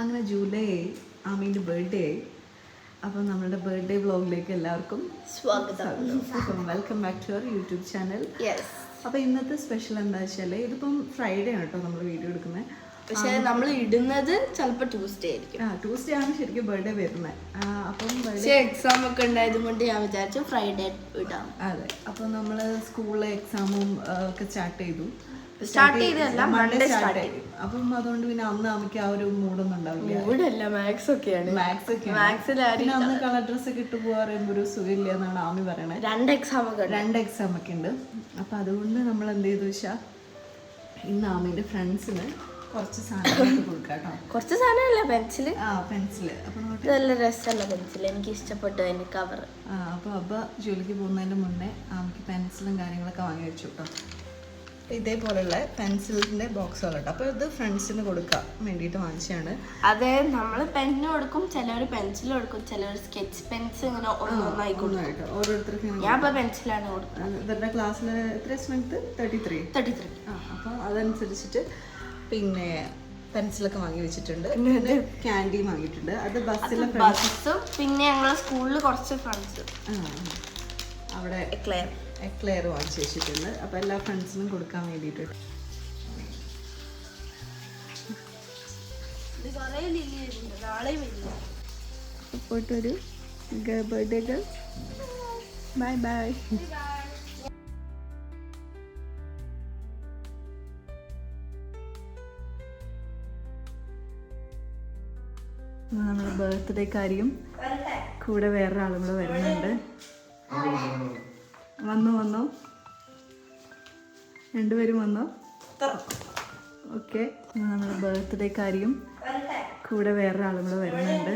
അങ്ങനെ July ആമീൻ്റെ birthday ആയി. അപ്പം നമ്മുടെ ബർത്ത്ഡേ വ്ളോഗിലേക്ക് എല്ലാവർക്കും സ്വാഗതം. Welcome back to our YouTube channel. അപ്പോൾ ഇന്നത്തെ സ്പെഷ്യൽ എന്താ വെച്ചാൽ ഇതിപ്പം ഫ്രൈഡേ ആണ് കേട്ടോ നമ്മൾ വീഡിയോ എടുക്കുന്നത്. പക്ഷെ നമ്മൾ ഇടുന്നത് ചിലപ്പോൾ ട്യൂസ്ഡേ ആയിരിക്കും. ട്യൂസ്ഡേ ആണ് ശരിക്കും ബർത്ത്ഡേ വരുന്നത്. അപ്പം പക്ഷേ എക്സാം ഒക്കെ ഉണ്ടായത് കൊണ്ട് ഞാൻ വിചാരിച്ചു ഫ്രൈഡേ ഇടാം. അതെ, അപ്പം നമ്മൾ സ്കൂളിലെ എക്സാമും ഒക്കെ സ്റ്റാർട്ട് ചെയ്തു. മൺഡേ സ്റ്റാർട്ട് ചെയ്തു. അപ്പം അതുകൊണ്ട് പിന്നെ അന്ന് നമുക്ക് ആ ഒരു മൂഡൊന്നും ഉണ്ടാവില്ല. മൂഡല്ല, മാത്സ് ഒക്കെയാണ്. മാത്സിൽ അന്ന് കളർ ഡ്രസ്സ് ഒക്കെ ഇട്ട് പോകാൻ പറയുമ്പോൾ ഒരു സുഖമില്ല എന്നാണ് ആമി പറയണത്. രണ്ട് എക്സാം ഒക്കെ ഉണ്ട്. അപ്പം അതുകൊണ്ട് നമ്മൾ എന്ത് ചെയ്തു വെച്ചാൽ ഇന്ന് ആമിൻ്റെ ഫ്രണ്ട്സിന് കുറച്ച് സാധനങ്ങളൊക്കെ കൊടുക്കാം കേട്ടോ. കുറച്ച് സാധനമല്ല, പെൻസില്. പെൻസില്. അപ്പം നല്ല രസമല്ല പെൻസിൽ, എനിക്ക് ഇഷ്ടപ്പെട്ടു അതിന്റെ കവർ. അപ്പോൾ അബ്ബ ജോലിക്ക് പോകുന്നതിന് മുന്നേ ആമിക്ക് പെൻസിലും കാര്യങ്ങളൊക്കെ വാങ്ങി വെച്ചു കേട്ടോ. ഇതേപോലെയുള്ള പെൻസിലിൻ്റെ ബോക്സുകൾ കേട്ടോ. അപ്പോൾ ഇത് ഫ്രണ്ട്സിന് കൊടുക്കാൻ വേണ്ടിയിട്ട് വാങ്ങിച്ചതാണ്. അതെ, നമ്മൾ പെന്ന് കൊടുക്കും, ചിലവർ പെൻസിൽ കൊടുക്കും, ചിലവർ സ്കെച്ച് പെൻസ് ഇങ്ങനെ ഒന്നൊന്നായി കൊടുക്കും. ഓരോരുത്തർക്ക് ഞാൻ ഇപ്പോൾ പെൻസിലാണ് കൊടുക്കുന്നത്. ഇവരുടെ ക്ലാസ്സിൽ എത്ര സ്ട്രെങ്ത്? 33. അപ്പോൾ അതനുസരിച്ചിട്ട് പിന്നെ പെൻസിലൊക്കെ വാങ്ങി വെച്ചിട്ടുണ്ട്. പിന്നെ ക്യാൻഡി വാങ്ങിയിട്ടുണ്ട്. അത് ബസ്സും പിന്നെ ഞങ്ങളെ സ്കൂളിൽ കുറച്ച് ഫ്രണ്ട്സ് അവിടെ എക്ലെയർ വാങ്ങിച്ച് വെച്ചിട്ടുണ്ട്. അപ്പോൾ എല്ലാ ഫ്രണ്ട്സിനും കൊടുക്കാൻ വേണ്ടിയിട്ട്. പോയിട്ടൊരു ബർത്ത്ഡേ ഗേൾ. Bye bye. നമ്മുടെ ബർത്ത്ഡേ കാര്യം കൂടെ വേറെ ആളും കൂടെ വരുന്നുണ്ട്. വന്നോ രണ്ടുപേരും വന്നോ? ഓക്കെ. നമ്മുടെ ബർത്ത്ഡേ കാര്യം കൂടെ വേറെ ആളും കൂടെ വരുന്നുണ്ട്.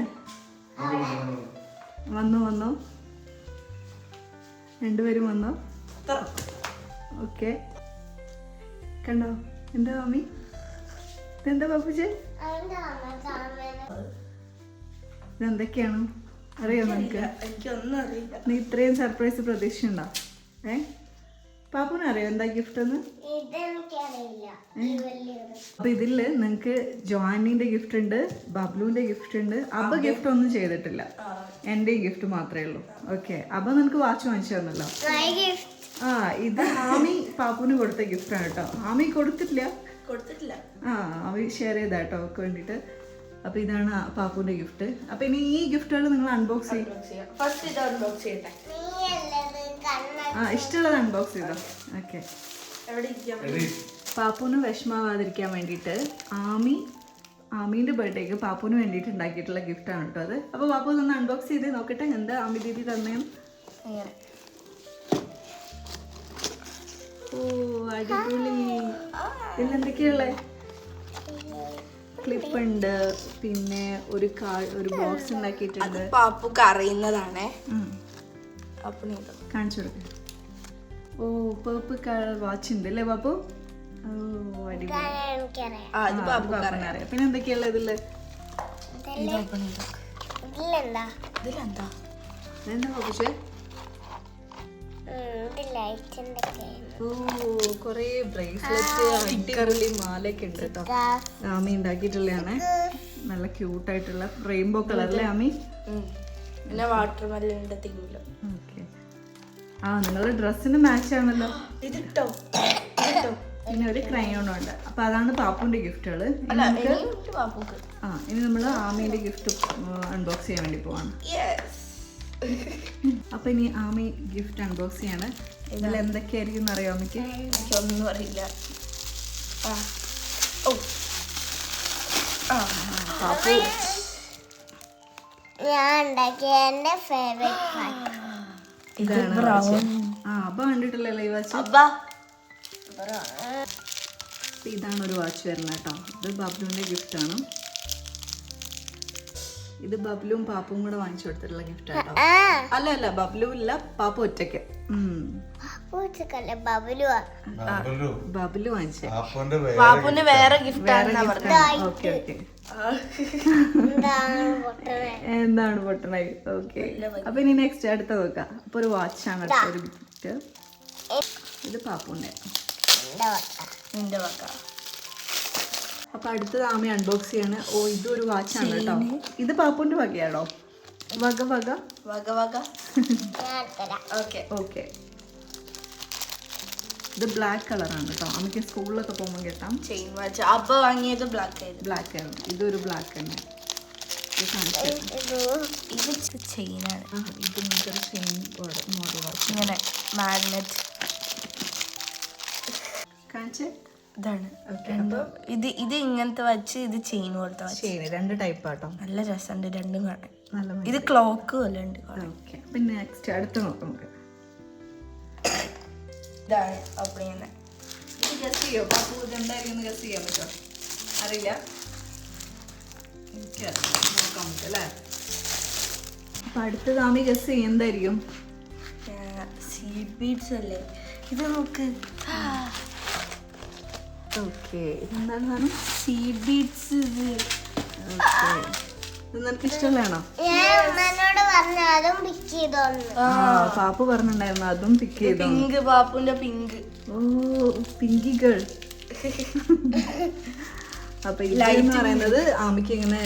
വന്നോ രണ്ടുപേരും വന്നോ? ഓക്കെ. കണ്ടോ എന്താ മമ്മി? ഇതെന്താ പാപ്പുജെ? ഇതെന്തൊക്കെയാണ് അറിയോ നിനക്ക്? എനിക്കൊന്നും അറിയില്ല. നീ ഇത്രയും സർപ്രൈസ് പ്രതീക്ഷയുണ്ടോ? പാപ്പുന് അറിയോ എന്താ ഗിഫ്റ്റ് എന്ന്? അപ്പൊ ഇതില് നിങ്ങക്ക് ജോാനിന്റെ ഗിഫ്റ്റ് ഉണ്ട്, ബബ്ലുവിന്റെ ഗിഫ്റ്റ് ഉണ്ട്. അബ ഗിഫ്റ്റ് ഒന്നും ചെയ്തിട്ടില്ല, എന്റെ ഗിഫ്റ്റ് മാത്രമേ ഉള്ളൂ. ഓക്കെ. അബ നിനക്ക് വാച്ച് വാങ്ങിച്ചു തന്നല്ലോ. ഇത് ആമി പാപ്പുന് കൊടുത്ത ഗിഫ്റ്റ് ആണ് കേട്ടോ. ആമി കൊടുത്തിട്ടില്ല. ആമി ഷെയർ ചെയ്താ കേട്ടോ അവർക്ക് വേണ്ടിട്ട്. അപ്പൊ ഇതാണ് പാപ്പുന്റെ ഗിഫ്റ്റ്. അപ്പൊ ഇനി ഈ ഗിഫ്റ്റുകൾ നിങ്ങൾ അൺബോക്സ് ചെയ്യും. ഇഷ്ടമുള്ളത് അൺബോക്സ് ചെയ്തോ. ഓക്കെ. പാപ്പുന് വിഷമാവാതിരിക്കാൻ വേണ്ടിയിട്ട് ആമീൻ്റെ ബർത്ത്ഡേക്ക് പാപ്പുന് വേണ്ടിയിട്ട് ഉണ്ടാക്കിയിട്ടുള്ള ഗിഫ്റ്റാണ് കേട്ടോ അത്. അപ്പോൾ പാപ്പു ഒന്ന് അൺബോക്സ് ചെയ്ത് നോക്കട്ടെ എന്താ ആമി ദീദി തന്നെയും. ഓ അടിപൊളി. ഇതിലെന്തൊക്കെയുള്ളേ? ക്ലിപ്പ് ഉണ്ട്, പിന്നെ ഒരു ബോക്സ് ഉണ്ടാക്കിയിട്ടുണ്ട്. പാപ്പുക്ക് അറിയുന്നതാണേ. കാണിച്ചു കൊടുക്ക. ഓ പേർപ്പിൾ കളർ വാച്ച് ഉണ്ട് അല്ലേ പാപ്പു? ഓ അടിപൊളി. അറിയാം. പിന്നെ എന്തൊക്കെയുള്ള ഇതില്? എന്താ പാപ്പുച്ചേ? ഓ കൊറേ ബ്രേസ്ലെറ്റ്, അടിപൊളി മാലയൊക്കെ ഉണ്ട് കേട്ടോ. ആമി ഉണ്ടാക്കിയിട്ടുള്ളതാണ്. നല്ല ക്യൂട്ടായിട്ടുള്ള റെയിൻബോ കളറിലെ ആമി. പിന്നെ വാട്ടർ മെലണിന്റെ തീമിലും. ഓക്കെ. നിങ്ങളുടെ ഡ്രസ്സിന് മാച്ച് ആണല്ലോ. പിന്നെ ഒരു ക്രയോണും ഉണ്ട്. അപ്പൊ അതാണ് പാപ്പുന്റെ ഗിഫ്റ്റുകള്. ഇനി നമ്മള് ആമിന്റെ ഗിഫ്റ്റ് അൺബോക്സ് ചെയ്യാൻ വേണ്ടി പോവാണ്. അപ്പൊ ഇനി ആമി ഗിഫ്റ്റ് അൺബോക്സ് ചെയ്യാണ്. ഇതിൽ എന്തൊക്കെയായിരിക്കും അറിയോ അമ്മയ്ക്ക്? എനിക്കൊന്നും അറിയില്ല. അബ്ബ കണ്ടിട്ടില്ലല്ലോ ഈ വാച്ച്. ഇതാണ് ഒരു വാച്ച് വരുന്നത് കേട്ടോ. ഇത് ബബ്ലുവിന്റെ ഗിഫ്റ്റ് ആണ്. ഇത് ബബ്ലുവും പാപ്പും കൂടെ വാങ്ങിച്ചു കൊടുത്തിട്ടുള്ള ഗിഫ്റ്റ് ആട്ടോ. അല്ല ബബ്ലു ഇല്ല, പാപ്പു ഒറ്റയ്ക്ക്. ബബ്ലു വാങ്ങിച്ചേ. പാപ്പുന് വേറെ ഗിഫ്റ്റ്. എന്താണ് പൊട്ടണായി? ഓക്കെ. അപ്പൊ ഇനി നെക്സ്റ്റ് അടുത്ത നോക്കാം. അപ്പൊ ഒരു വാച്ചാണ് അടുത്തൊരു ഗിഫ്റ്റ്. ഇത് പാപ്പുന്റെ. അപ്പൊ അടുത്തത് ആമി അൺബോക്സ് ചെയ്യാണ്. ഓ ഇതൊരു വാച്ചാണ് കേട്ടോ. ഇത് പാപ്പുന്റെ വകയാണോ? വക വക വക വക. Okay okay. ഇത് ബ്ലാക്ക് കളറാണ് കേട്ടോ. നമുക്ക് സ്കൂളിലൊക്കെ പോകുമ്പോൾ കിട്ടാം. Chain watch. അബ്ബ വാങ്ങിയത് ബ്ലാക്ക് ആയിരുന്നു. ബ്ലാക്ക് ആണ്. ഇതൊരു ബ്ലാക്ക് തന്നെ. ഇത് ചെയിനാണ്. ഇത് ഇതൊരു ചെയിൻ മോഡൽ വാച്ച്. ഇങ്ങനെ മാഗ്നറ്റ് കാണിച്ച്. ഇതാണ്. ഇത് ഇങ്ങനത്തെ വച്ച്, ഇത് ചെയിൻ പോലത്തെ വച്ച്. ചെയിൻ 2 ടൈപ്പ് ആട്ടോ. നല്ല രസമുണ്ട് രണ്ടും കാണാൻ. നല്ല ഇത് ക്ലോക്ക് പോലെ ഉണ്ട്. ഓക്കെ. പിന്നെ നെക്സ്റ്റ് അടുത്ത് നോക്കാം നമുക്ക്. ഇതാണ് അപ്പടിങ്ങനെ. ഇത് ഗസ് ചെയ്യോ? പാപ്പു ഇതെന്തായിരിക്കും ഗസ് ചെയ്യാൻ പറ്റുമോ? അറിയില്ല. നോക്കാം നമുക്ക് അല്ലേ. അപ്പൊ അടുത്തത് ആമി ഗസ് ചെയ്യും എന്തായിരിക്കും? സീഡ് ബീഡ്സ് അല്ലേ ഇത്? നോക്ക്. ഓക്കെ. ഇതെന്താണ് സാധനം? Seed beads. ഇത് നിനക്ക് ഇഷ്ടമുള്ളതാണോ? പാപ്പു പറഞ്ഞിട്ടുണ്ടായിരുന്നു അതും പിക്ക് ചെയ്തു. പിങ്ക്, പാപ്പുന്റെ പിങ്ക്. Oh pinky girl. അപ്പൊ ഇതെന്ന് പറയുന്നത് ആമിക്ക് ഇങ്ങനെ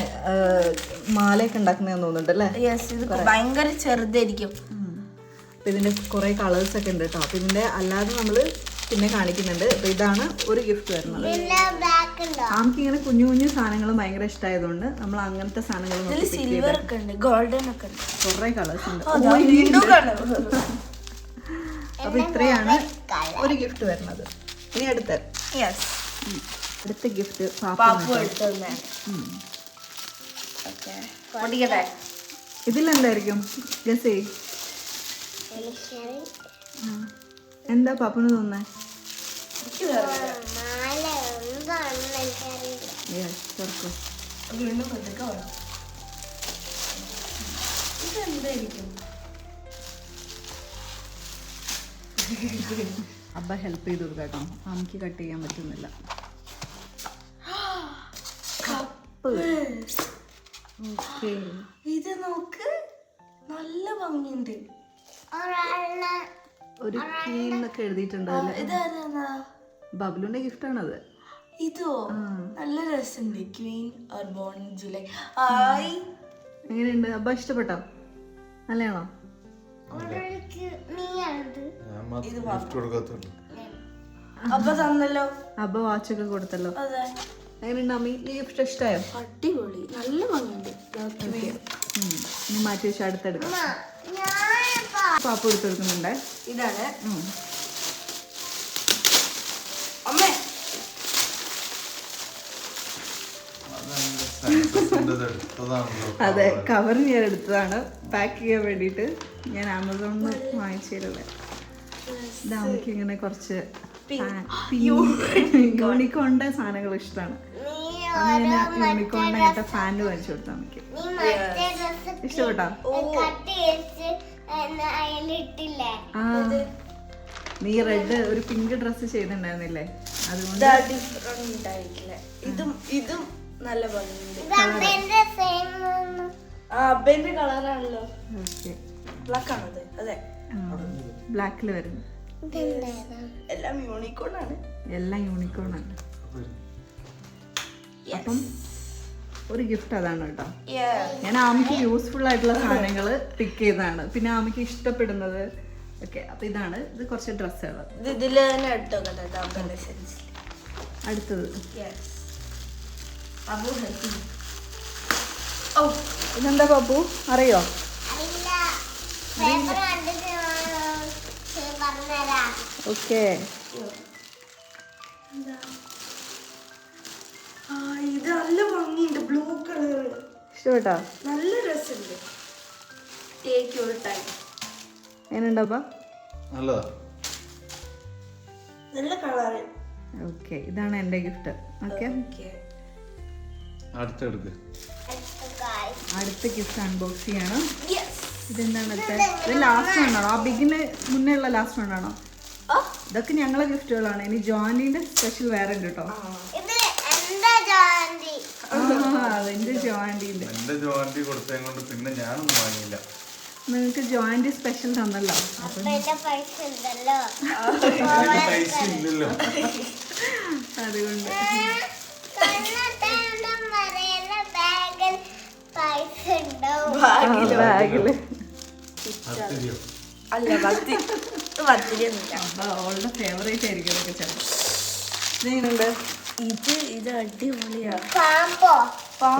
മാലയൊക്കെ ഉണ്ടാക്കുന്നതെന്ന് തോന്നുന്നുണ്ട് അല്ലേ? യെസ്. ഇത് ഭയങ്കര ചെറുതായിരിക്കും. അപ്പൊ ഇതിന്റെ കുറെ കളേഴ്സ് ഒക്കെ ഉണ്ട് കേട്ടോ. അപ്പൊ ഇതിന്റെ അല്ലാതെ നമ്മള് പിന്നെ കാണിക്കുന്നുണ്ട്. അപ്പൊ ഇതാണ് ഒരു ഗിഫ്റ്റ് വരുന്നത്. ആമിക്ക് ഇങ്ങനെ കുഞ്ഞു കുഞ്ഞു സാധനങ്ങൾ ഭയങ്കര ഇഷ്ടമായതുകൊണ്ട് നമ്മൾ അങ്ങനത്തെ സാധനങ്ങൾ സിൽവർ ഒക്കെ ഉണ്ട്, ഗോൾഡൻ ഒക്കെ ഉണ്ട്, കുറെ കളേഴ്സ് ഉണ്ട്. വീണ്ടും അപ്പൊ ഇത്രയാണ് ഒരു ഗിഫ്റ്റ് വരുന്നത്. ഇനി അടുത്ത ഗിഫ്റ്റ് പാപ്പു എടുത്തതാണ്. ഇതിലെന്തായിരിക്കും ഗസ് ചെയ്യ്. എന്താ പാപ്പുന് തോന്നുന്നേ? അബ്ബ ഹെൽപ്പ് ചെയ്ത് കൊടുക്കാം കേട്ടോ. നമുക്ക് കട്ട് ചെയ്യാൻ പറ്റുന്നില്ല. കപ്പ്. ഇത് നോക്ക്, നല്ല ഭംഗിയുണ്ട്. ഒരു ക്വീൻ എന്നൊക്കെ എഴുതിയിട്ടുണ്ട്. ബബ്ലുന്റെ ഗിഫ്റ്റ് ആണത്. ഇതോ നല്ല രസമുണ്ട്. Queen or born July. എങ്ങനെയുണ്ട്? അബ്ബ ഇഷ്ടപ്പെട്ടോ? നല്ലതാണോ? അബ്ബ തന്നല്ലോ. അബ്ബ വാച്ചൊക്കെ കൊടുത്തല്ലോ. എങ്ങനെയുണ്ട് അമ്മി? ഈ ഗിഫ്റ്റ് ഇഷ്ടമായോ? അടിപൊളി, നല്ല ഭംഗിയുണ്ട്. ഇനി മാറ്റി വെച്ച് അടുത്തെടുക്കാം. പാപ്പ എടുത്ത് കൊടുക്കുന്നുണ്ട്. ഇതാണ് അമ്മേ. അതെ, കവർ ഞാൻ എടുത്തതാണ് പാക്ക് ചെയ്യാൻ വേണ്ടിയിട്ട്. ഞാൻ ആമസോണിൽ നിന്ന് വാങ്ങിച്ചിട്ടുള്ളത്. ഇത് നമുക്ക് ഇങ്ങനെ കുറച്ച് യൂണിക്കോണിന്റെ സാധനങ്ങൾ ഇഷ്ടമാണ്. അങ്ങനെ യൂണിക്കോണിന്റെ അങ്ങനത്തെ ഫാൻ വാങ്ങിച്ചു കൊടുത്താൽ നമുക്ക്. ഇഷ്ടപ്പെട്ടോ? നീ റെഡ് ഒരു പിങ്ക് ഡ്രസ് ചെയ്തിട്ടുണ്ടായിരുന്നില്ലേ? അതുകൊണ്ട് ഇതും നല്ല ഭംഗിയുണ്ട്. അബ്ബന്റെ കളറാണല്ലോ. ബ്ലാക്ക് ആണത്. അതെ, ബ്ലാക്കിൽ വരുന്നു. എല്ലാം യൂണിക്കോൺ ആണ്. എല്ലാം യൂണിക്കോൺ ആണ്. അപ്പം ഒരു ഗിഫ്റ്റ് അതാണ് കേട്ടോ. ഞാൻ ആമിക്ക് യൂസ്ഫുൾ ആയിട്ടുള്ള സാധനങ്ങൾ പിക്ക് ചെയ്തതാണ്. പിന്നെ ആമിക്ക് ഇഷ്ടപ്പെടുന്നത് ഓക്കെ. അപ്പൊ ഇതാണ്. ഇത് കുറച്ച് ഡ്രസ്സുകൾ ഇതില് തന്നെ എടുത്തോട്ടെ. അടുത്തത് ഇതെന്താ പാപ്പു? അറിയോ? ഓക്കെ. ഇത് നല്ല ഭംഗിയുണ്ട്. ബ്ലൂ കളർ ഇഷ്ടപ്പെട്ടോ? നല്ല രസമുണ്ട്. Take your time. എങ്ങനെയുണ്ടാ? നല്ല കളറ്. ഓക്കെ, ഇതാണ് എന്റെ ഗിഫ്റ്റ്. ഓക്കെ, അടുത്ത ഗിഫ്റ്റ് അൺബോക്സ് ചെയ്യണം. ഇതെന്താണ്? ഇത് ലാസ്റ്റ് വണ്ണാണോ? ആ ബിഗിന് മുന്നേ ഉള്ള ലാസ്റ്റ് വണ്ണാണോ? ഇതൊക്കെ ഞങ്ങളെ ഗിഫ്റ്റുകളാണ്. ഇനി ജോനിന്റെ സ്പെഷ്യൽ വേറെ ഉണ്ട് കേട്ടോ. അതെന്റെ ജോൻഡിന്റെ. നിങ്ങൾക്ക് ജോയിന്റ് സ്പെഷ്യൽ തന്നല്ലോ. അതുകൊണ്ട് ബാഗില് അല്ല പത്തിരിയൊന്നുമില്ല. അപ്പൊ അവളുടെ ഫേവറേറ്റ് ആയിരിക്കും ഇതൊക്കെ ചിലപ്പോൾ. ഇതെങ്ങനെയുണ്ട്? ഇത് അടിപൊളിയാ.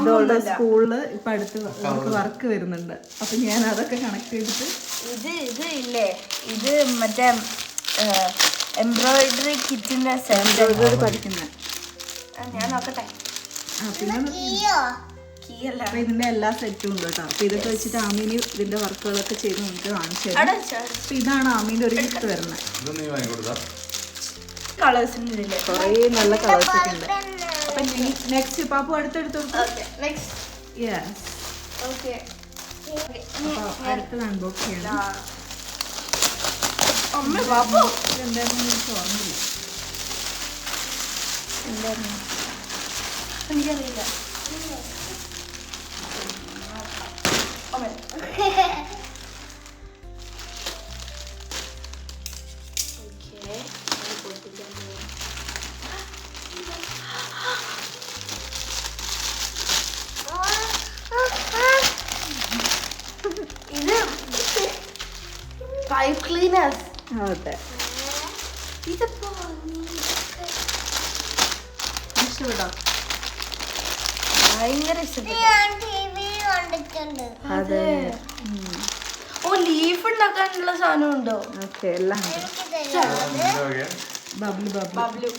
ഇതോളുടെ സ്കൂളില് ഇപ്പൊ അടുത്ത് അവർക്ക് വർക്ക് വരുന്നുണ്ട്. അപ്പൊ ഞാൻ അതൊക്കെ കണക്ട് ചെയ്തിട്ട് ഇത് ഇല്ലേ, ഇത് മറ്റേ എംബ്രോയിഡറി കിറ്റിന്റെ സെറ്റ് പഠിക്കുന്നത്. ഞാൻ നോക്കട്ടെ. പിന്നെ കീയല്ല. അപ്പൊ ഇതിന്റെ എല്ലാ സെറ്റും ഉണ്ട് കേട്ടോ. അപ്പൊ ഇതൊക്കെ വെച്ചിട്ട് ആമീന് ഇതിന്റെ വർക്കുകളൊക്കെ ചെയ്ത് നമുക്ക് കാണിച്ചു തരും. അപ്പൊ ഇതാണ് ആമീന്റെ ഒരു ഗിഫ്റ്റ് വരുന്നത്. കളേഴ്സിന്റെ ഇതില്ലേ കൊറേ നല്ല കളേഴ്സ് ഒക്കെ ഉണ്ട്. അപ്പൊ നെക്സ്റ്റ് പാപ്പു അടുത്തെടുത്തു. യെസ്. അപ്പൊ അടുത്തത് അൺബോക്സ് ചെയ്യണം. എന്തായിരുന്നു എനിക്ക് ഓർമ്മയില്ല. എനിക്കറിയില്ല. ഇത് പൈപ്പ് ക്ലീനേഴ്സ്. അതെ, ഇതിപ്പോ ഇഷ്ടപ്പെട്ടോ? ഭയങ്കര ഇഷ്ടപ്പെട്ടു. അതെ. ഓ, ലീഫ് ഉണ്ടാക്കാനുള്ള സാധനം ഉണ്ടോ? ഓക്കെ, എല്ലാം ബബ്ലു ബബ്ലു.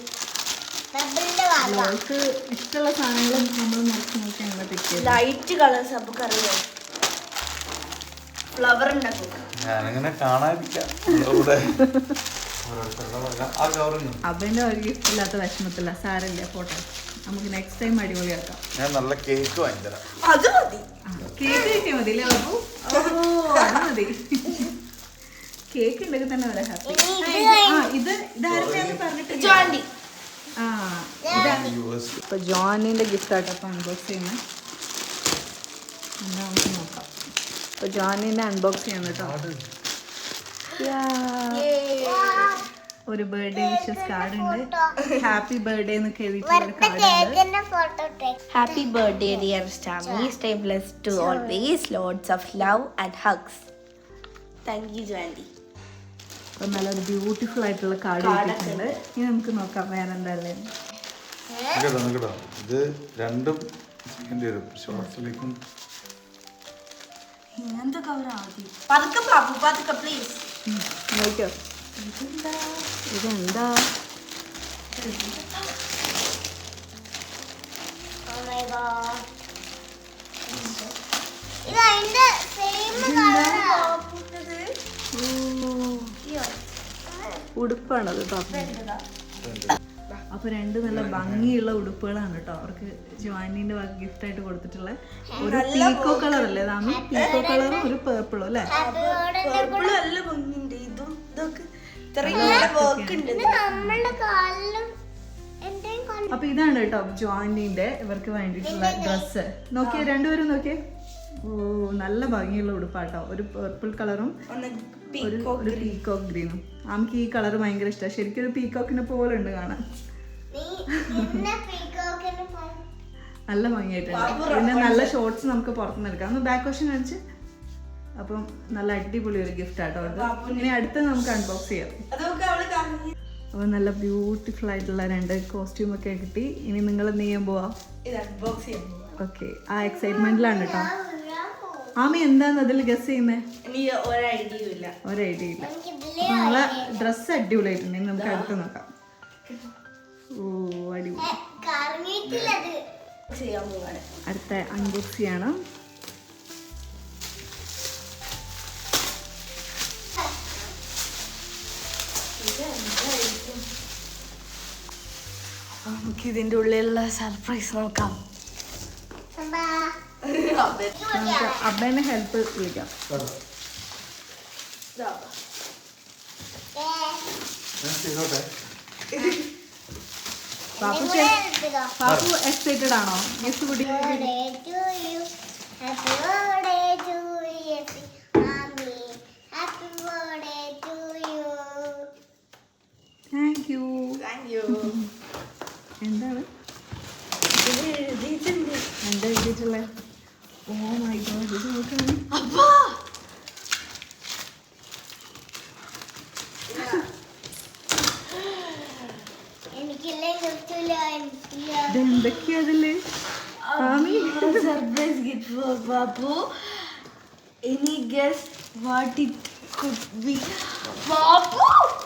അവൾക്ക് ഇഷ്ടമുള്ള സാധനങ്ങളും നമ്മൾ നോക്കി നോക്കി അങ്ങനെ പിക്ക് ചെയ്തു. ലൈറ്റ് കളേഴ്സ് അപ്പൊ അറിയാം. ഫ്ലവർ ഉണ്ടാക്കും. ഞാനങ്ങനെ കാണാതിരിക്കാം. അവന്റെ ഒരു ഗിഫ്റ്റ് ഇല്ലാത്ത വിഷമത്തില്ല. സാരല്ല, പോട്ടെ, നമുക്ക് നെക്സ്റ്റ് ടൈം അടിപൊളിയാക്കാം. ഞാൻ നല്ല കേക്ക് വാങ്ങിത്തരാം. അത് മതി. കേക്ക് കിട്ടിയാൽ മതി അല്ലേ ബാബു? ഓ, അത് മതി. കേക്ക് ഉണ്ടെങ്കിൽ തന്നെ വരെ ഹാപ്പി. ഇതാരും പറഞ്ഞിട്ടില്ല. ജോണ്ടി. ആ, ഇതാണ് ഇപ്പൊ ജോണിന്റെ ഗിഫ്റ്റ് ആട്ടോ അപ്പൊ അൺബോക്സ് ചെയ്യുന്നത്. എന്താ നമുക്ക് നോക്കാം. ഇപ്പൊ ജോണിന്റെ അൺബോക്സ് ചെയ്യണം കേട്ടോ. ഒരു ബർത്ത്ഡേ വിഷസ് കാർഡ് ഉണ്ട്. ഹാപ്പി ബർത്ത്ഡേ എന്നൊക്കെ എഴുതിയിട്ടുള്ള കാർഡ് ഉണ്ട്. Happy birthday, dear Stami. Stay blessed to always. Lots of love and hugs. Thank you, Joandy. അപ്പൊ നല്ലൊരു ബ്യൂട്ടിഫുൾ ആയിട്ടുള്ള കാർഡ് കിട്ടിയിട്ടുണ്ട്. ഇനി നമുക്ക് നോക്കാം വേറെ എന്തായാലും. കേട്ടോ ഇത് രണ്ടും ചെയ്യേണ്ടി വരും. ഷോർട്സിലേക്കും ഇങ്ങനത്തെ കവർ ആദ്യം പതുക്കെ പാപ്പു, പതുക്കെ പ്ലീസ്. നോക്കിയോ ഇതെന്താ? ഉടുപ്പാണത് പാപ്പ. അപ്പൊ രണ്ട് നല്ല ഭംഗിയുള്ള ഉടുപ്പുകളാണ് കേട്ടോ അവർക്ക് ജോയിനിന്റെ ഗിഫ്റ്റ് ആയിട്ട് കൊടുത്തിട്ടുള്ള. ഒരു പീക്കോ കളർ അല്ലേ ഇതാണ്? പീക്കോ കളറും ഒരു പേർപ്പിളും അല്ലേ? നല്ല ഭംഗിയുണ്ട്. ഇതും ഇതൊക്കെ വർക്ക് ഉണ്ട്. അപ്പൊ ഇതാണ് കേട്ടോ ജോയിനിന്റെ ഇവർക്ക് വേണ്ടിയിട്ടുള്ള ഡ്രസ്സ്. നോക്കിയേ, രണ്ടുപേരും നോക്കിയേ. ഓ, നല്ല ഭംഗിയുള്ള ഉടുപ്പാട്ടോ. ഒരു പേർപ്പിൾ കളറും ഒരു പീകോക്ക് ഗ്രീനും. നമുക്ക് ഈ കളർ ഭയങ്കര ഇഷ്ടമാണ്. ശരിക്കും ഒരു പീകോക്കിനെ പോലെ ഉണ്ട് കാണാൻ. നല്ല ഭംഗിയായിട്ടുണ്ട്. പിന്നെ നല്ല ഷോർട്സ് നമുക്ക് പുറത്തുനിന്ന് എടുക്കാം. ഒന്ന് ബാക്ക് വശം കാണിച്ച്. അപ്പം നല്ല അടിപൊളി ഒരു ഗിഫ്റ്റ് ആട്ടോ അത്. ഇനി അടുത്ത് നമുക്ക് അൺബോക്സ് ചെയ്യാം. അപ്പോൾ നല്ല ബ്യൂട്ടിഫുൾ ആയിട്ടുള്ള രണ്ട് കോസ്റ്റ്യൂം ഒക്കെ കിട്ടി. ഇനി നിങ്ങൾ എന്ത് ചെയ്യാൻ പോവാ? ഓക്കെ, ആ എക്സൈറ്റ്മെന്റിലാണ് കേട്ടോ. ആമി എന്താന്ന് അതിൽ ഗസ് ചെയ്യുന്നേ? ഒരു ഐഡിയ ഇല്ല. നമ്മളെ ഡ്രസ്സ് അടിപൊളിയായിട്ടുണ്ട്. നമുക്ക് അടുത്ത് നോക്കാം. ഓ, അടിപൊളി. അടുത്ത അൺബോക്സ് ചെയ്യണം. നമുക്ക് ഇതിന്റെ ഉള്ളിലുള്ള സർപ്രൈസ് നോക്കാം. നമുക്ക് അബ്ബേനെ ഹെൽപ്പ് വിളിക്കാം. പാപ്പു എക്സൈറ്റഡ് ആണോ ഗിഫ്റ്റ് കൂടി? Thank you. എന്താണ് ഓ മൈ ഗോഡ്, ഇത് നോക്കണം. അപ്പാ ഇതെന്തൊക്കെയാ അതില്? Ami surprise gift for Babu. Any guess what it could be? Babu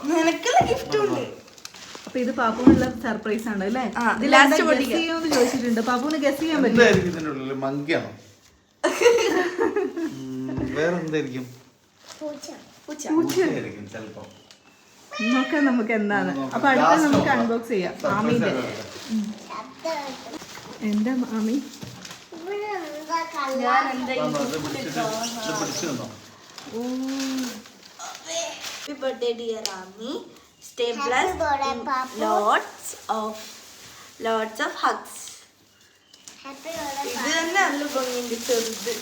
നിനക്കുള്ള ഗിഫ്റ്റ് ഉണ്ട്. അപ്പൊ ഇത് പാപ്പുനുള്ള സർപ്രൈസ് ആണ് അല്ലേ? ആ, ഇതിൽ last എന്താ പൊട്ടിക്കാം. guess ചെയ്യുമെന്ന് ചോദിച്ചിട്ടുണ്ട്. പാപ്പുവിന് ഗസ് ചെയ്യാൻ പറ്റും. എന്തായിരിക്കും ഇതിന്റെ ഉള്ളിൽ? മങ്കിയാണോ? വേറെ എന്തായിരിക്കും? പൂച്ചയായിരിക്കും ചിലപ്പോ. നോക്കാം നമുക്ക് എന്താണ്. അപ്പൊ അടുത്ത നമുക്ക് അൺബോക്സ് ചെയ്യാം. ആമീന്റെ എന്താ ആമി? ഞാൻ എന്താ Happy birthday dear Ami. Stay blessed. Lots of hugs. ഇത് തന്നെ നല്ല ഭംഗിയുണ്ട് ചെറുത്.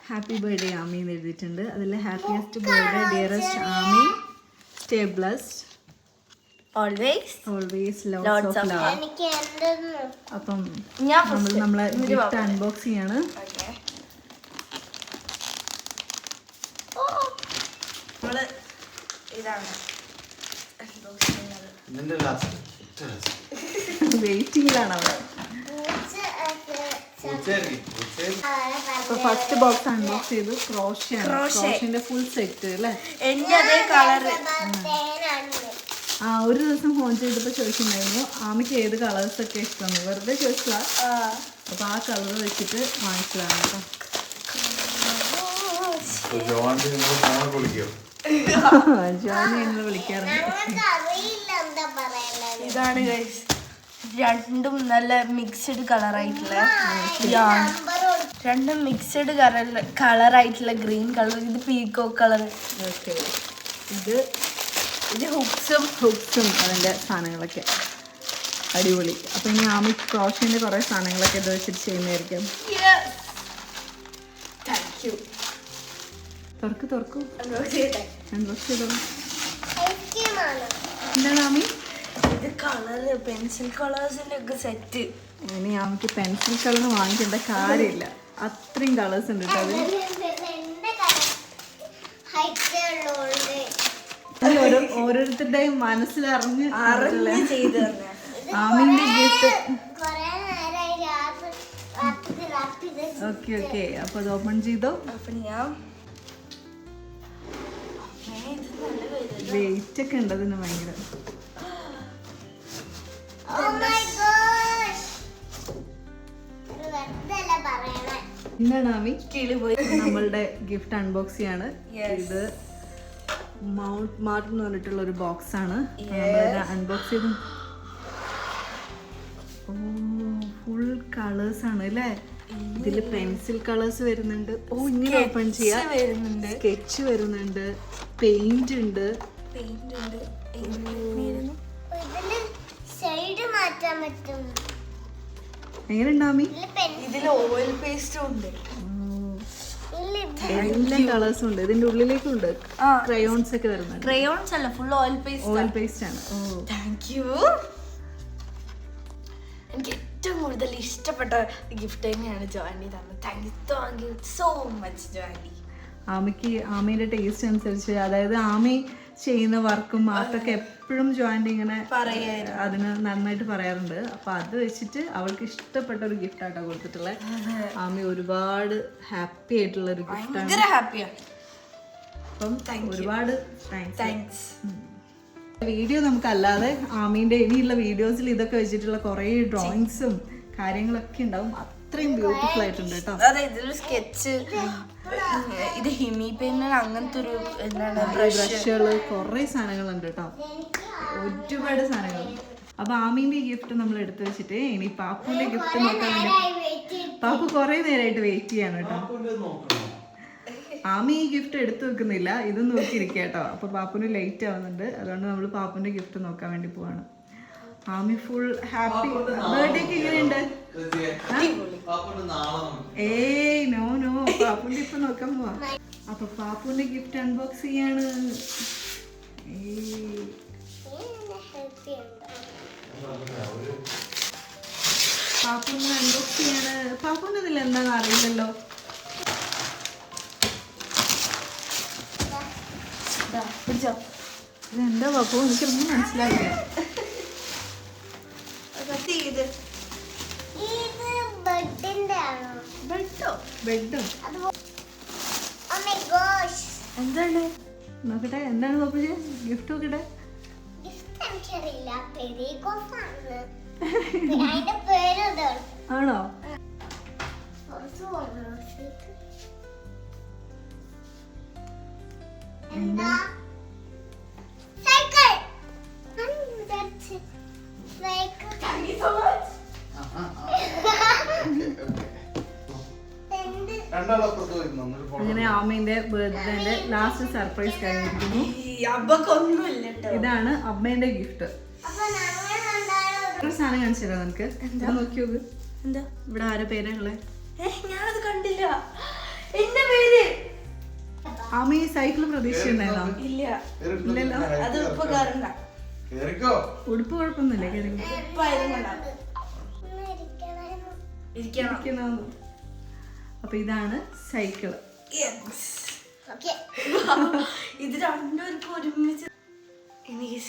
ഹാപ്പി ബർത്ത്ഡേ ആമി എന്ന് എഴുതിയിട്ടുണ്ട്. അതിൽ happiest birthday dearest Ami, stay blessed, always always Lots lots of of love. അപ്പം ഞാൻ നമ്മളെ ഗിഫ്റ്റ് അൺബോക്സ് ചെയ്യാണ്. നമ്മള് ഇതാണ് unbox ചെയ്യുന്നത്. ഇതിന്റെ ലാസ്റ്റ് വെയിറ്റിംഗിലാണ് അവൾ. അപ്പൊ ഫസ്റ്റ് ബോക്സ് അൺബോക്സ് ചെയ്ത് ക്രോഷ്യാണ്. ക്രോഷ്യന്റെ ഫുൾ സെറ്റ് അല്ലേ? എന്റെ അതേ കളറ്. ആ ഒരു ദിവസം ഫോൺ ചെയ്തപ്പോൾ ചോദിച്ചിട്ടുണ്ടായിരുന്നു ആമിക്ക് ഏത് കളേഴ്സ് ഒക്കെ ഇഷ്ടമാണ്. വെറുതെ ചോദിച്ചതാ. അപ്പൊ ആ കളർ വെച്ചിട്ട് വാങ്ങിച്ചതാണ് കേട്ടോ. ജോണി എന്ന് വിളിക്കാറുണ്ട്. ഇതാണ് ഗൈസ്, രണ്ടും നല്ല മിക്സ്ഡ് കളറായിട്ടുള്ള, രണ്ടും മിക്സ്ഡ് കളറായിട്ടുള്ള ഗ്രീൻ കളർ. ഇത് പീക്കോ കളർ. ഓക്കെ, ഇത് ഹുക്സും അതിൻ്റെ സാധനങ്ങളൊക്കെ അടിപൊളി. അപ്പൊ ഇനി ആമി ക്രോഷ്യന്റെ കുറെ സാധനങ്ങളൊക്കെ ഇത് വെച്ചിട്ട് ചെയ്യുന്നതായിരിക്കും. തുറക്കൂ അൺബോക്സ് ചെയ്തോ. എന്താണ് ആമി? ഇത് കളറ് പെൻസിൽ കളേഴ്സിന്റെ ഒക്കെ സെറ്റ്. ഇനി ആമിക്ക് പെൻസിൽ കളർ വാങ്ങിക്കേണ്ട കാര്യമില്ല, അത്രയും കളേഴ്സ് ഉണ്ട് കേട്ടോ അതിൽ. ഓരോരുത്തരുടെയും മനസ്സിലറിഞ്ഞ് ചെയ്ത് തന്നെ ആമിന്റെ ഗിഫ്റ്റ്. ഓക്കെ അപ്പൊ അത് ഓപ്പൺ ചെയ്തോ. അപ്പൊ ഞാൻ വെയിറ്റ് ഒക്കെ ഉണ്ട് അതിന് ഭയങ്കര. എന്താണ് ആമി? കിളി പോയി. നമ്മളുടെ ഗിഫ്റ്റ് അൺബോക്സ് ചെയ്യാണ്. Yes. ഇത് മൗണ്ട് മാർട്ട് എന്ന് പറഞ്ഞിട്ടുള്ള ഒരു ബോക്സ് ആണ്. നമ്മളിത് അൺബോക്സ് ചെയ്ത് ഫുൾ കളേഴ്സ് ആണ് അല്ലേ? ഇതില് പെൻസിൽ കളേഴ്സ് വരുന്നുണ്ട്. ഇങ്ങനെ ഓപ്പൺ ചെയ്യാം. വരുന്നുണ്ട്, സ്കെച്ച് വരുന്നുണ്ട്, പെയിന്റ് ഉണ്ട്. എങ്ങനെയുണ്ട് ആമി? ഇതിൽ ഓയിൽ പേസ്റ്റും ഉണ്ട്. എല്ലാ കളേഴ്സും ഉണ്ട്. ഇതിന്റെ ഉള്ളിലേക്കും ഉണ്ട്. ക്രയോൺസ് ഒക്കെ വരുന്നുണ്ട്. ക്രയോൺസ് അല്ല, full oil paste. Oil paste ആണ്. Thank you. എനിക്ക് ഏറ്റവും കൂടുതൽ ഇഷ്ടപ്പെട്ട ഗിഫ്റ്റ് തന്നെയാണ് ജോണി തന്നത്. Thank you so much Johnny. ആമിക്ക് ആമയുടെ ടേസ്റ്റ് അനുസരിച്ച്, അതായത് ആമി ചെയ്യുന്ന വർക്കും ആർട്ടൊക്കെ എപ്പോഴും ജോയിന്റ് ഇങ്ങനെ അതിന് നന്നായിട്ട് പറയാറുണ്ട്. അപ്പൊ അത് വെച്ചിട്ട് അവൾക്ക് ഇഷ്ടപ്പെട്ട ഒരു ഗിഫ്റ്റ് ആയിട്ടാണ് കൊടുത്തിട്ടുള്ളത്. ആമി ഒരുപാട് ഹാപ്പി ആയിട്ടുള്ള ഒരു ഗിഫ്റ്റാണ്. അപ്പം ഒരുപാട് താങ്ക്സ്. വീഡിയോ നമുക്കല്ലാതെ ആമീൻ്റെ ഇനിയുള്ള വീഡിയോസിൽ ഇതൊക്കെ വെച്ചിട്ടുള്ള കുറേ ഡ്രോയിങ്സും കാര്യങ്ങളൊക്കെ ഉണ്ടാവും. അത്രയും ബ്യൂട്ടിഫുൾ ആയിട്ടുണ്ട് കേട്ടോ. അതെ, ഇതൊരു സ്കെച്ച്, ഇത് ഹിമി പെന്ന്, അങ്ങനത്തെ ഒരു എന്താണ് ബ്രഷുകള്, കുറേ സാധനങ്ങളുണ്ട് കേട്ടോ, ഒരുപാട് സാധനങ്ങളുണ്ട്. അപ്പൊ ആമീന്റെ ഗിഫ്റ്റ് നമ്മൾ എടുത്തു വെച്ചിട്ട് ഇനി പാപ്പുവിന്റെ ഗിഫ്റ്റ് നോക്കാൻ വേണ്ടി പാപ്പു കുറേ നേരമായിട്ട് വെയിറ്റ് ചെയ്യാണ് കേട്ടോ. ആമി ഈ ഗിഫ്റ്റ് എടുത്തു വെക്കുന്നില്ല, ഇത് നോക്കിയിരിക്കുക കേട്ടോ. അപ്പൊ പാപ്പുന് ലേറ്റ് ആവുന്നുണ്ട്, അതുകൊണ്ട് നമ്മൾ പാപ്പുന്റെ ഗിഫ്റ്റ് നോക്കാൻ വേണ്ടി പോവാണ്. Ami full happy. ബർത്ത്ഡേക്ക് എങ്ങനെയുണ്ട്? ഏയ് നോ പാപ്പുന്റെ ഇപ്പൊ നോക്കാൻ പോവാ. അപ്പൊ പാപ്പുന്റെ ഗിഫ്റ്റ് അൺബോക്സ് ചെയ്യാണ്. പാപ്പുന്ന് അൺബോക്സ് ചെയ്യാണ്. പാപ്പുന്ന് ഇതിൽ എന്താണെന്ന് അറിയില്ലല്ലോ. പിടിച്ചോ. ഇതെന്താ പാപ്പു? എനിക്കൊന്നും മനസ്സിലായില്ല. ഇത് ബെഡോ? എന്താണ് നോക്കട്ടെ, എന്താണ് പാപ്പുജി? ഗിഫ്റ്റ് നോക്കട്ടെ. ആണോ? എന്താ? അങ്ങനെ ആമീന്റെ ബർത്ത്ഡേന്റെ ലാസ്റ്റ് സർപ്രൈസ് കഴിഞ്ഞിരിക്കുന്നു. അബ്ബക്കൊന്നുമില്ല കേട്ടോ. ഇതാണ് അമ്മേന്റെ ഗിഫ്റ്റ്. ഒരു സാധനം കാണിച്ചു തരാം നിനക്ക്. എന്താ നോക്കി നോക്ക്. എന്താ ഇവിടെ ആരെ പേരുള്ളേ? ഞാനത് കണ്ടില്ല. എന്റെ പേര് ആമ ഈ സൈക്കിൾ പ്രതീക്ഷിച്ചിട്ടുണ്ടായിരുന്നോ? ഇല്ല. ഇല്ലല്ലോ. അത് ഇപ്പൊ കയറണ്ട. ഉടുപ്പ് കുഴപ്പമൊന്നുമില്ല. അപ്പൊ ഇതാണ് സൈക്കിള്. ഇത് രണ്ടുപേർക്കും ഒരുമിച്ച് എനിക്ക്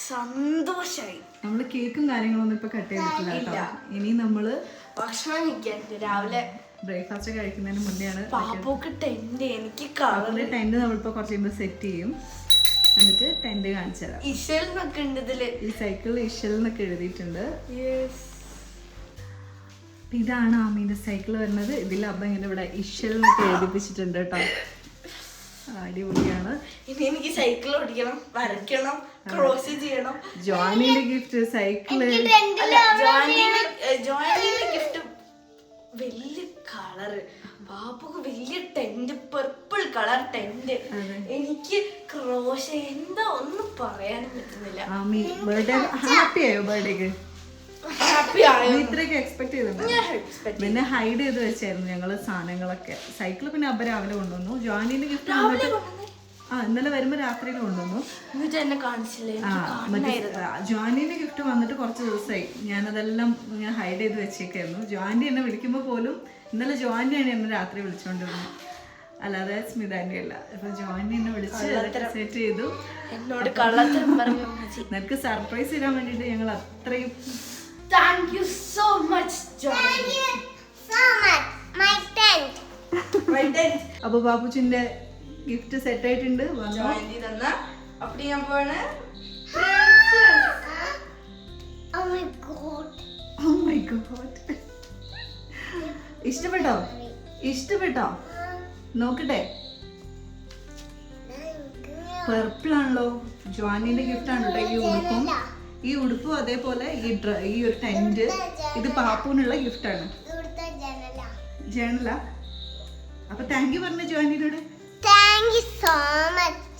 സന്തോഷായി. നമ്മള് കേക്കും കാര്യങ്ങളൊന്നും ഇപ്പൊ കട്ട് ചെയ്തിട്ടില്ല കേട്ടോ. ഇനി നമ്മള് ഭക്ഷണം കഴിക്കാൻ രാവിലെ ബ്രേക്ക്ഫാസ്റ്റ് കഴിക്കുന്നതിന് മുന്നെയാണ്. പാപ്പൊക്കെ ടെന്റ് എനിക്ക് ടെന്റ് നമ്മളിപ്പോ കുറച്ച് കഴിയുമ്പോ സെറ്റ് ചെയ്യും. എന്നിട്ട് ടെന്റ് കാണിച്ചു തരാം. ഇഷൽ എന്നൊക്കെ ഉണ്ട് ഇതില്. ഈ സൈക്കിൾ ഇഷൽ എന്നൊക്കെ എഴുതിയിട്ടുണ്ട്. ഇതാണ് ആമീന്റെ സൈക്കിൾ വരുന്നത്. ഇതിൽ അമ്മ ഇങ്ങനെ ഇവിടെ ഇഷൽ എന്നൊക്കെ എഴുതിപ്പിച്ചിട്ടുണ്ട് കേട്ടോ. അടിപൊളിയാണ്. ഇനി എനിക്ക് സൈക്കിൾ ഓടിക്കണം, വരയ്ക്കണം, ക്രോസ് ചെയ്യണം. ജോനിയുടെ ഗിഫ്റ്റ് സൈക്കിള്. ജോനിയുടെ ഗിഫ്റ്റ് വലിയ കളറ്, ബാബുക്ക് വലിയ ടെന്റ്, പർപ്പിൾ കളർ ടെന്റ്. എനിക്ക് ക്രോഷ എന്താ ഒന്നും പറയാനും പറ്റുന്നില്ല. ആമി ബർത്ത്ഡേ ഹാപ്പി ആയോ? ബർത്ത്ഡേക്ക് ഹാപ്പി ആയോ? ഇത്രയൊക്കെ എക്സ്പെക്ട് ചെയ്തിട്ടുണ്ട്. പിന്നെ ഹൈഡ് ചെയ്ത് വെച്ചായിരുന്നു ഞങ്ങള് സാധനങ്ങളൊക്കെ. സൈക്കിള് പിന്നെ അബ്ബ രാവിലെ കൊണ്ടുവന്നു. ജോനിന്റെ ഗിഫ്റ്റ് ഇന്നലെ വരുമ്പോ രാത്രിയിൽ കൊണ്ടുവന്നു. എന്നിട്ട് എന്നെ കാണിച്ചില്ലേ? ജോനിന്റെ ഗിഫ്റ്റ് വന്നിട്ട് കുറച്ച് ദിവസമായി. ഞാനതെല്ലാം ഞാൻ ഹൈഡ് ചെയ്ത് വെച്ചേക്കായിരുന്നു. ജോനി എന്നെ വിളിക്കുമ്പോ പോലും ഇന്നലെ ജോനിയാണ് എന്നെ രാത്രി വിളിച്ചോണ്ടിരുന്നത്, അല്ലാതെ സ്മിതാന്റെ അല്ല. അപ്പൊ ജോനി എന്നെ വിളിച്ച് സെറ്റ് ചെയ്തു. എന്നോട് കള്ളത്തരം പറഞ്ഞു. നിനക്ക് സർപ്രൈസ് തരാൻ വേണ്ടിട്ട് ഞങ്ങൾ അത്രയും thank you so much Johnny. അപ്പൊ ബാബുച്ചിന്റെ ഗിഫ്റ്റ് സെറ്റ് ആയിട്ടുണ്ട്. ജോനി തന്ന അപ്പടി ഞാൻ പോവാണ്. ഇഷ്ടപ്പെട്ടോ? ഇഷ്ടപ്പെട്ടോ? നോക്കട്ടെ. പർപ്പിൾ ആണല്ലോ. ജോനിന്റെ ഗിഫ്റ്റ് ആണ് കേട്ടോ. ഈ ഉടുപ്പും ഈ ഉടുപ്പും അതേപോലെ ഈ ഒരു ടെന്റ്. ഇത് പാപ്പൂനുള്ള ഗിഫ്റ്റ് ആണ്. ജേണല. അപ്പൊ താങ്ക് യു പറഞ്ഞ ജോനിനോട്.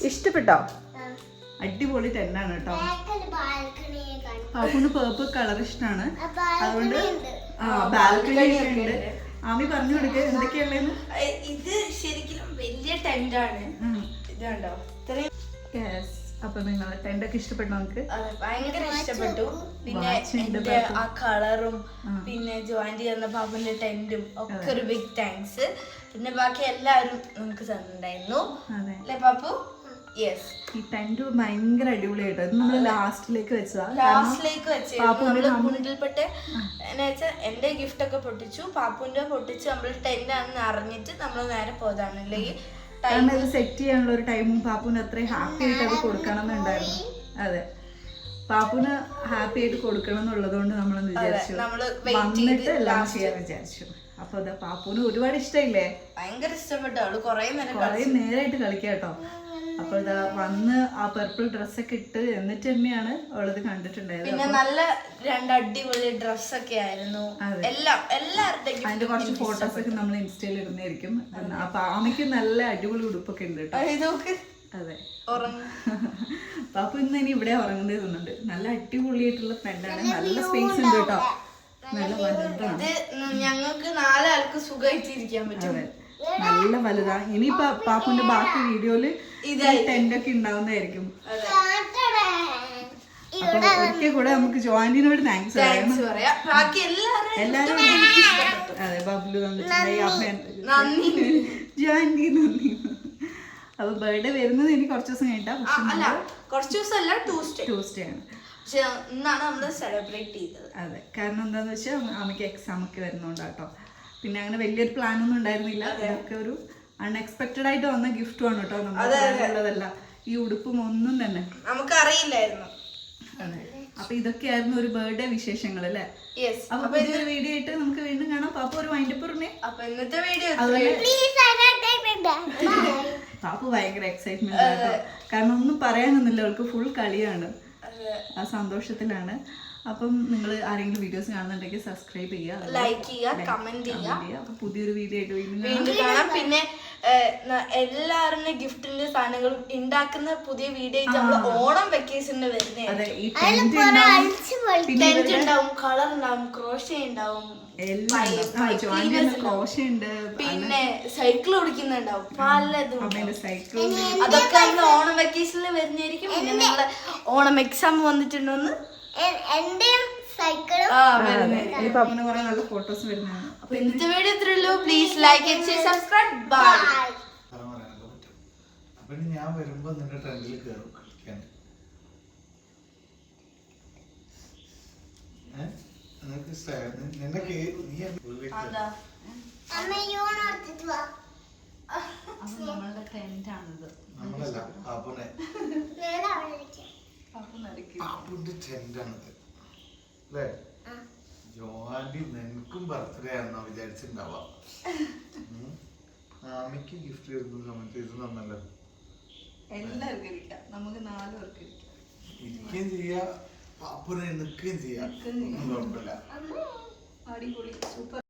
ഇഷ്ടപ്പെട്ടോ? അടിപൊളി ടെന്റാണ് കേട്ടോ. പാപ്പൂന് പേർപ്പിൾ കളർ ഇഷ്ടമാണ്. അതുകൊണ്ട് ബാൽക്കണി ഉണ്ട്. ആമി പറഞ്ഞു കൊടുക്കുക എന്തൊക്കെയുള്ളതെന്ന്. ഇത് ശരിക്കും വലിയ ടെന്റാണ്. ഇതുണ്ടോ? അപ്പൊ നിങ്ങൾ ടെന്റ് ഒക്കെ ഇഷ്ടപ്പെട്ടു? നമുക്ക് ഭയങ്കര ഇഷ്ടപ്പെട്ടു. പിന്നെ ആ കളറും പിന്നെ ജോയിന്റ് ചെയ്യുന്ന പാപ്പന്റെ ടെന്റും ഒക്കെ ഒരു ബിഗ് താങ്ക്സ്. പിന്നെ ബാക്കി എല്ലാവരും നമുക്ക് തന്നിട്ടുണ്ടായിരുന്നു അല്ലേ പാപ്പു? യെസ്. ഈ ടെന്റ് ഭയങ്കര അടിപൊളിയായിട്ടോ. ഇത് നമ്മള് ലാസ്റ്റിലേക്ക് വെച്ചതാ. ലാസ്റ്റിലേക്ക് വെച്ച് മുണ്ടിൽപ്പെട്ട് എന്റെ ഗിഫ്റ്റ് ഒക്കെ പൊട്ടിച്ചു, പാപ്പുന്റെ പൊട്ടിച്ച് നമ്മൾ ടെന്റ് ആണെന്ന് അറിഞ്ഞിട്ട് നമ്മൾ നേരെ പോയതാണ്. അല്ലെങ്കിൽ കാരണം ഇത് സെറ്റ് ചെയ്യാനുള്ള ഒരു ടൈമും പാപ്പുന് അത്രയും ഹാപ്പി ആയിട്ട് അത് കൊടുക്കണം എന്നുണ്ടായിരുന്നു. അതെ, പാപ്പുന് ഹാപ്പി ആയിട്ട് കൊടുക്കണം എന്നുള്ളത് കൊണ്ട് നമ്മളെന്ന് വിചാരിച്ചു വന്നിട്ട് എല്ലാം ചെയ്യാൻ വിചാരിച്ചു. അപ്പൊ അതാ പാപ്പുന് ഒരുപാട് ഇഷ്ടമില്ലേ? ഭയങ്കര ഇഷ്ടപ്പെട്ടു. അവള് കൊറേ നേരമായിട്ട് കളിക്കാം കേട്ടോ. അപ്പൊ ഇതാ വന്ന് ആ പർപ്പിൾ ഡ്രസ്സൊക്കെ ഇട്ട് എന്നിട്ട് തന്നെയാണ് അവളത് കണ്ടിട്ടുണ്ടായത്. പിന്നെ നല്ല രണ്ട് അടിപൊളി ഡ്രസ്സൊക്കെ ആയിരുന്നു. എല്ലാവരുടെയും അതിന്റെ കുറച്ച് ഫോട്ടോസ് ഒക്കെ നമ്മൾ ഇൻസ്റ്റയിൽ ഇടുന്നതായിരിക്കും. അപ്പൊ ആമയ്ക്ക് നല്ല അടിപൊളി ഉടുപ്പൊക്കെ ഉണ്ട് കേട്ടോ. അതെ, പാപ്പു ഇന്ന് ഇനി ഇവിടെ ഉറങ്ങേണ്ടി തോന്നുന്നുണ്ട്. നല്ല അടിപൊളിയായിട്ടുള്ള പെണ്ണാണ്. നല്ല സ്പേസ് ഉണ്ട് കേട്ടോ. നല്ല വലുതാണ്. ഞങ്ങൾക്ക് നാലാൾക്ക് സുഖമായിട്ടിരിക്കാൻ പറ്റും. നല്ല വലുതാ. ഇനിയിപ്പൊ പാപ്പുന്റെ ബാക്കി വീഡിയോയില് ടെന്റ് ഒക്കെ ഉണ്ടാവുന്നതായിരിക്കും. അപ്പൊ ഒരിക്കൽ കൂടെ നമുക്ക് ജോയിനിനോട് താങ്ക്സ് പറയണം. താങ്ക്സ് പറയാം. ബാക്കി എല്ലാരും എനിക്ക് ഇഷ്ടപ്പെട്ടു. അതെ ബബ്ലു തന്നിട്ടുണ്ടായി നന്ദി. ജോയിനി നന്ദി. അപ്പൊ ബർത്ത്ഡേ വരുന്നത് ഇനി കുറച്ച് ദിവസം കഴിഞ്ഞിട്ടാ. അല്ല കുറച്ച് ദിവസമല്ല, ട്യൂസ്ഡേ ആണ്. പക്ഷെ ഇന്നാണ് നമ്മൾ സെലിബ്രേറ്റ് ചെയ്തത്. അതെ, കാരണം എന്താന്ന് വെച്ചാൽ അമ്മയ്ക്ക് എക്സാം ഒക്കെ വരുന്നുണ്ടാട്ടോ. പിന്നെ അങ്ങനെ വലിയൊരു പ്ലാൻ ഒന്നും ഉണ്ടായിരുന്നില്ല. അതൊക്കെ ഒരു അൺഎക്സ്പെക്ടഡ് ആയിട്ട് വന്ന ഗിഫ്റ്റുമാണ് കേട്ടോ. നമ്മളുള്ളതല്ല ഈ ഉടുപ്പും ഒന്നും തന്നെ നമുക്ക് അറിയില്ലായിരുന്നു. അതെ, അപ്പൊ ഇതൊക്കെയായിരുന്നു ഒരു ബർത്ത്ഡേ വിശേഷങ്ങൾ അല്ലേ. അപ്പൊ പുതിയൊരു വീഡിയോ ആയിട്ട് നമുക്ക് വീണ്ടും കാണാം. പാപ്പ ഒരു വൈൻഡപ്പ് പറഞ്ഞേ. അപ്പൊ ഇന്നത്തെ വീഡിയോ പാപ്പ ഭയങ്കര എക്സൈറ്റ്മെന്റ് ആട്ടോ. കാരണം ഒന്നും പറയാനൊന്നുമില്ല, അവൾക്ക് ഫുൾ കളിയാണ്, ആ സന്തോഷത്തിലാണ്. അപ്പം നിങ്ങൾ ആരെങ്കിലും വീഡിയോസ് കാണുന്നുണ്ടെങ്കിൽ സബ്സ്ക്രൈബ് ചെയ്യുക, ലൈക്ക് ചെയ്യുക, കമന്റ് ചെയ്യുക. അപ്പൊ പുതിയൊരു വീഡിയോ ആയിട്ട് വീണ്ടും കാണാം. പിന്നെ എല്ലാവരുടെ ഗിഫ്റ്റിന്റെ സാധനങ്ങൾ ഉണ്ടാക്കുന്ന പുതിയ വീഡിയോ നമ്മൾ ഓണം വെക്കേഷന് വരുന്നത്. ടെന്റ് ഉണ്ടാവും, കളർ ഉണ്ടാവും, ക്രോഷ്യ ഉണ്ടാവും, പിന്നെ സൈക്കിൾ ഓടിക്കുന്നുണ്ടാവും, പലതും. അതൊക്കെ നമ്മൾ ഓണം വെക്കേഷനിൽ വരുന്നതായിരിക്കും. പിന്നെ നമ്മളെ ഓണം എക്സാം വന്നിട്ടുണ്ടോന്ന് നല്ല ഫോട്ടോസ് വരുന്നതാണ്. അപ്പൊ ഇന്നത്തെ വീഡിയോ ഇത്രയുള്ളൂ. Please like and share, subscribe. Bye. അപ്പൊ ഞാൻ വരുമ്പോ നിന്റെ ട്രെൻഡിൽ കയറും കളിക്കാൻ. നിനക്ക് നിനക്ക് നീ നമ്മളുടെ ടെന്റ് ആണിത്. നമ്മളല്ല പാപ്പുനെ പാപ്പുന്റെ ടെന്റാണിത് അല്ലേ. ജോഹാൻഡി നിനക്കും ബർത്ത്ഡേ ആണെന്നാ വിചാരിച്ചിട്ടുണ്ടാവാം. ആമിക്ക് ഗിഫ്റ്റ് തരുന്ന സമയത്ത് ഇത് തന്നല്ലോ. എല്ലാവർക്കും ഇരിക്കാം, നമുക്ക് 4 പേർക്ക് ഇരിക്കുകയും ചെയ്യാ, പാപ്പുനെ നിൽക്കുകയും ചെയ്യാം. കുഴപ്പമില്ല. അടിപൊളി സൂപ്പർ.